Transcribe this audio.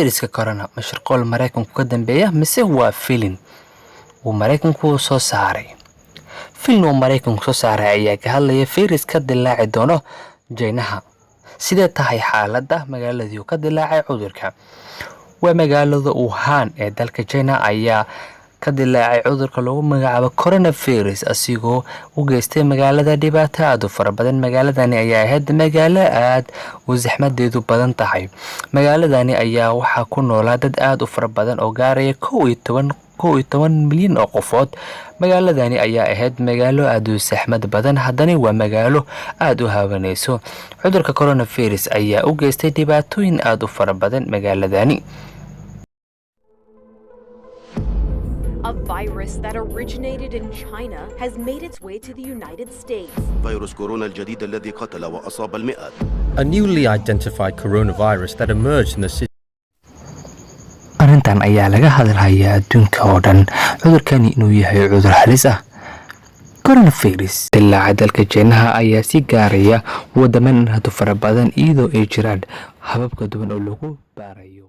fayraska corona ma shirqool Mareykanku ka dambeeya mise waa filin uu Mareykanku soo saaray. Filin uu Mareykanku soo saaray ayaa ka hadlaya fayrus ka dilaaci doono China. Sidee tahay xaaladda magaaladii uu ka dilaacay cudurka? Waa magaalada Wuhan ee dalka China ayaa ka dilaacay cudurka lagu magacaabo coronavirus asigoo u geystay magaalada dhibaato aad u fara badan. Magaaladani ayaa ahayd magaalo aad u zaxmadeedu badan tahay. Magaaladani ayaa waxaa ku noolaa dad aad u fara badan oo gaaraya 11 milyan oo qofood. Magaaladani ayaa ahayd magaalo aad u saxmad badan, haddana waa magaalo aad u haawanayso. Cudurka coronavirus ayaa u geystay dhibaatooyin aad u fara badan magaaladani. A virus that originated in China has made its way to the United States. فيروس كورونا الجديد الذي قتل وأصاب المئات. A newly identified coronavirus that emerged in the city. Arrintan ayaa laga hadlayaa adduunka oo dhan. Cudurkani inuu yahay cudur halis ah. Coronavirus dilaaca dalka China ayaa si gaaraya waddaman aad u fara badan iyadoo ay jiraan habab ka duwan oo lagu baarayo.